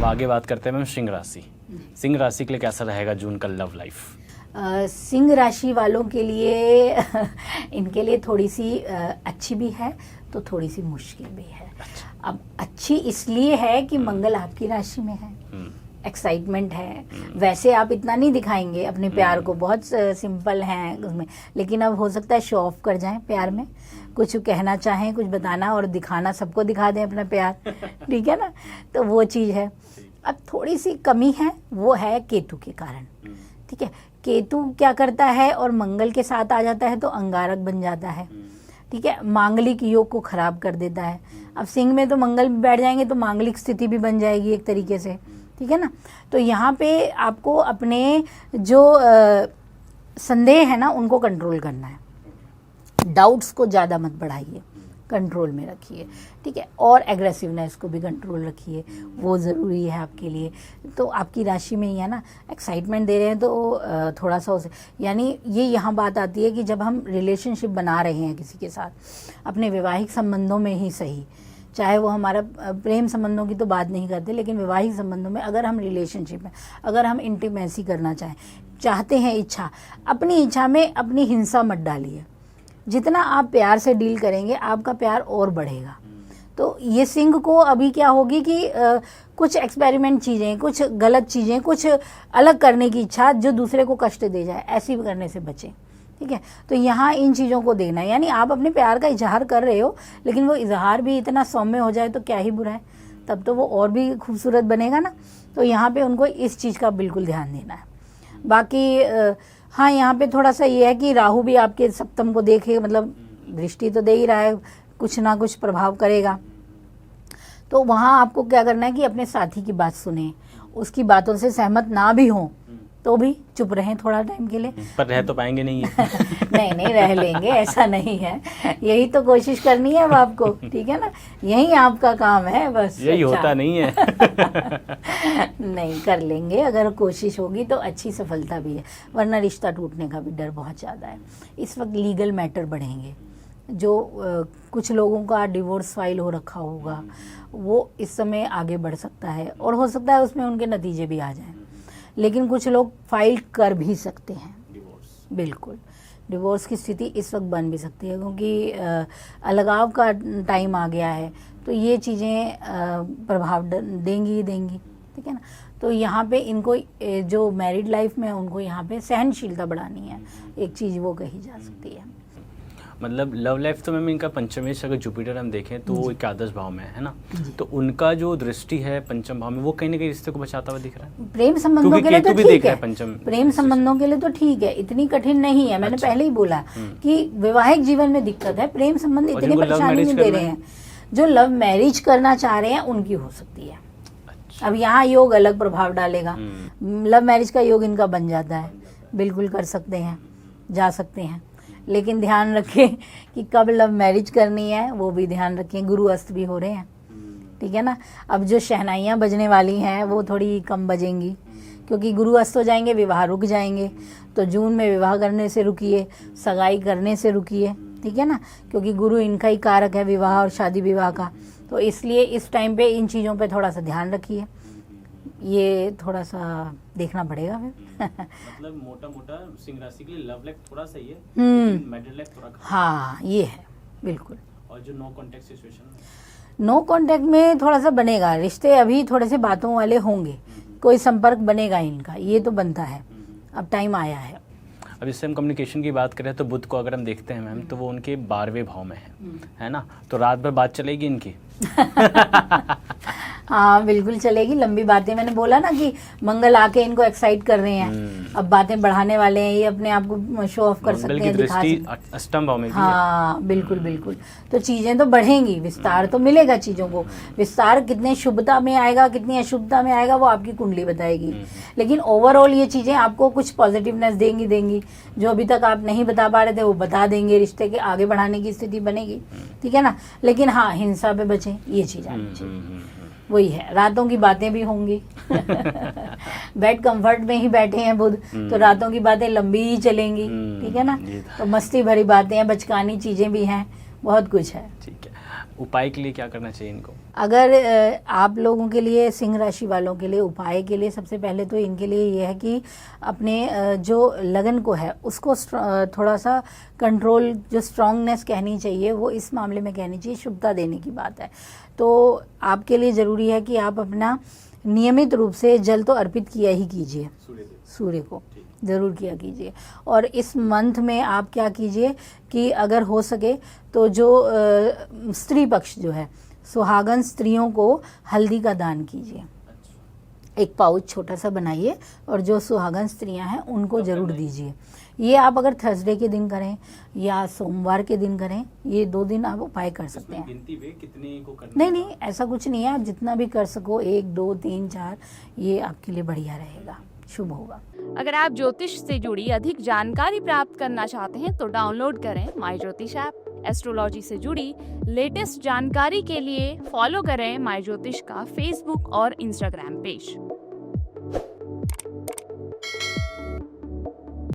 अब आगे बात करते हैं मैम सिंह राशि। सिंह राशि के लिए कैसा रहेगा जून का लव लाइफ? सिंह राशि वालों के लिए इनके लिए थोड़ी सी अच्छी भी है तो थोड़ी सी मुश्किल भी है। अब अच्छी इसलिए है कि मंगल आपकी राशि में है, एक्साइटमेंट है। वैसे आप इतना नहीं दिखाएंगे अपने प्यार को, बहुत सिंपल हैं उसमें, लेकिन अब हो सकता है शो ऑफ कर जाएं प्यार में, कुछ कहना चाहें, कुछ बताना और दिखाना, सबको दिखा दें अपना प्यार। ठीक है ना, तो वो चीज़ है। अब थोड़ी सी कमी है, वो है केतु के कारण। ठीक है, केतु क्या करता है और मंगल के साथ आ जाता है तो अंगारक बन जाता है। ठीक है, मांगलिक योग को खराब कर देता है। अब सिंह में तो मंगल भी बैठ जाएंगे तो मांगलिक स्थिति भी बन जाएगी एक तरीके से। ठीक है ना, तो यहाँ पे आपको अपने जो संदेह है ना उनको कंट्रोल करना है, डाउट्स को ज़्यादा मत बढ़ाइए, कंट्रोल में रखिए। ठीक है, और एग्रेसिवनेस को भी कंट्रोल रखिए, वो ज़रूरी है आपके लिए। तो आपकी राशि में ही है ना, एक्साइटमेंट दे रहे हैं तो थोड़ा सा उसे, यानी ये यहाँ बात आती है कि जब हम रिलेशनशिप बना रहे हैं किसी के साथ, अपने वैवाहिक संबंधों में ही सही, चाहे वो हमारा प्रेम संबंधों की तो बात नहीं करते, लेकिन वैवाहिक संबंधों में अगर हम रिलेशनशिप में, अगर हम इंटीमेसी करना चाहते हैं, इच्छा, अपनी इच्छा में अपनी हिंसा मत डालिए। जितना आप प्यार से डील करेंगे आपका प्यार और बढ़ेगा। तो ये सिंह को अभी क्या होगी कि कुछ एक्सपेरिमेंट चीज़ें, कुछ गलत चीज़ें, कुछ अलग करने की इच्छा जो दूसरे को कष्ट दे जाए, ऐसी करने से बचें। ठीक है, तो यहाँ इन चीज़ों को देखना है, यानी आप अपने प्यार का इजहार कर रहे हो, लेकिन वो इजहार भी इतना सौम्य हो जाए तो क्या ही बुरा है, तब तो वो और भी खूबसूरत बनेगा ना। तो यहाँ पे उनको इस चीज़ का बिल्कुल ध्यान देना है। बाकी हाँ, यहाँ पे थोड़ा सा ये है कि राहु भी आपके सप्तम को देखे, मतलब दृष्टि तो दे ही रहा है, कुछ ना कुछ प्रभाव करेगा। तो वहाँ आपको क्या करना है कि अपने साथी की बात सुने, उसकी बातों से सहमत ना भी हों तो भी चुप रहें थोड़ा टाइम के लिए। पर रह तो पाएंगे नहीं नहीं नहीं, रह लेंगे, ऐसा नहीं है, यही तो कोशिश करनी है अब आपको। ठीक है ना, यही आपका काम है बस। यही होता नहीं है। नहीं, कर लेंगे, अगर कोशिश होगी तो अच्छी सफलता भी है, वरना रिश्ता टूटने का भी डर बहुत ज़्यादा है। इस वक्त लीगल मैटर बढ़ेंगे, जो कुछ लोगों का डिवोर्स फाइल हो रखा होगा वो इस समय आगे बढ़ सकता है, और हो सकता है उसमें उनके नतीजे भी आ जाएं। लेकिन कुछ लोग फाइल कर भी सकते हैं डिवोर्स, बिल्कुल डिवोर्स की स्थिति इस वक्त बन भी सकती है, क्योंकि अलगाव का टाइम आ गया है, तो ये चीज़ें प्रभाव देंगी। ठीक है ना, तो यहाँ पे इनको जो मैरिड लाइफ में उनको यहाँ पे सहनशीलता बढ़ानी है, एक चीज़ वो कही जा सकती है। मतलब लव लाइफ तो मैम इनका पंचमेश, अगर जुपिटर हम देखें तो वो एकादश भाव में है ना, तो उनका जो दृष्टि है पंचम भाव में, वो कहीं ना कहीं रिश्ते को बचाता हुआ दिख रहा है। प्रेम संबंधों के लिए तो ठीक है, पंचम प्रेम संबंधों के लिए तो ठीक है, इतनी कठिन नहीं है। मैंने पहले ही बोला कि वैवाहिक जीवन में दिक्कत है, प्रेम संबंध इतनी परेशानी नहीं दे रहे हैं। जो लव मैरिज करना चाह रहे हैं उनकी हो सकती है। अब यहाँ योग अलग प्रभाव डालेगा, लव मैरिज का योग इनका बन जाता है, बिल्कुल कर सकते हैं, जा सकते हैं, लेकिन ध्यान रखें कि कब लव मैरिज करनी है, वो भी ध्यान रखें। गुरु अस्त भी हो रहे हैं, ठीक है ना। अब जो शहनाइयाँ बजने वाली हैं वो थोड़ी कम बजेंगी, क्योंकि गुरु अस्त हो जाएंगे, विवाह रुक जाएंगे। तो जून में विवाह करने से रुकिए, सगाई करने से रुकिए, ठीक है ना, क्योंकि गुरु इनका ही कारक है विवाह और शादी विवाह का। तो इसलिए इस टाइम पे इन चीज़ों पे थोड़ा सा ध्यान रखिए, ये थोड़ा सा देखना पड़ेगा फिर। मतलब मोटा मोटा सिंह राशि के लिए लव लाइफ थोड़ा सही है, लेकिन मैरिड लाइफ थोड़ा खराब। हाँ, ये है बिल्कुल। और जो no contact situation, no contact में थोड़ा सा बनेगा, रिश्ते अभी थोड़े से बातों वाले होंगे, कोई संपर्क बनेगा इनका, ये तो बनता है, अब टाइम आया है। अब इससे हम कम्युनिकेशन की बात करें तो बुध को अगर हम देखते हैं मैम, तो वो उनके 12वें भाव में है ना, तो रात भर बात चलेगी इनकी। हाँ बिल्कुल चलेगी, लंबी बातें, मैंने बोला ना कि मंगल आके इनको एक्साइट कर रहे हैं, अब बातें बढ़ाने वाले हैं, ये अपने आप को शो ऑफ कर सकते हैं, दिखा सकते हैं। अष्टम भाव में भी हाँ बिल्कुल बिल्कुल, तो चीजें तो बढ़ेंगी, विस्तार तो मिलेगा चीजों को। विस्तार कितने शुभता में आएगा, कितनी अशुभता में आएगा, वो आपकी कुंडली बताएगी, लेकिन ओवरऑल ये चीजें आपको कुछ पॉजिटिवनेस देंगी। जो अभी तक आप नहीं बता पा रहे थे वो बता देंगे, रिश्ते के आगे बढ़ाने की स्थिति बनेगी, ठीक है ना। लेकिन हाँ, हिंसा पे बचें, ये चीज आनी चाहिए। वही है, रातों की बातें भी होंगी। बेड कंफर्ट में ही बैठे हैं बुध, तो रातों की बातें लंबी ही चलेंगी, ठीक है ना। तो मस्ती भरी बातें हैं, बचकानी चीजें भी हैं, बहुत कुछ है। ठीक है, उपाय के लिए क्या करना चाहिए इनको? अगर आप लोगों के लिए, सिंह राशि वालों के लिए उपाय के लिए सबसे पहले तो इनके लिए ये है कि अपने जो लगन को है उसको थोड़ा सा कंट्रोल, जो स्ट्रांगनेस कहनी चाहिए वो इस मामले में कहनी चाहिए, शुभता देने की बात है। तो आपके लिए ज़रूरी है कि आप अपना नियमित रूप से जल तो अर्पित किया ही कीजिए, सूर्य को ज़रूर किया कीजिए। और इस मंथ में आप क्या कीजिए कि अगर हो सके तो जो स्त्री पक्ष जो है, सुहागन स्त्रियों को हल्दी का दान कीजिए। एक पाउच छोटा सा बनाइए और जो सुहागन स्त्रियां हैं उनको जरूर दीजिए। ये आप अगर थर्सडे के दिन करें या सोमवार के दिन करें, ये 2 दिन आप उपाय कर सकते हैं। गिनती वे कितने को करना? नहीं, ऐसा कुछ नहीं है, आप जितना भी कर सको, 1, 2, 3, 4, ये आपके लिए बढ़िया रहेगा, शुभ होगा। अगर आप ज्योतिष से जुड़ी अधिक जानकारी प्राप्त करना चाहते हैं तो डाउनलोड करें माई ज्योतिष ऐप। एस्ट्रोलॉजी से जुड़ी लेटेस्ट जानकारी के लिए फॉलो करें माई ज्योतिष का फेसबुक और इंस्टाग्राम पेज।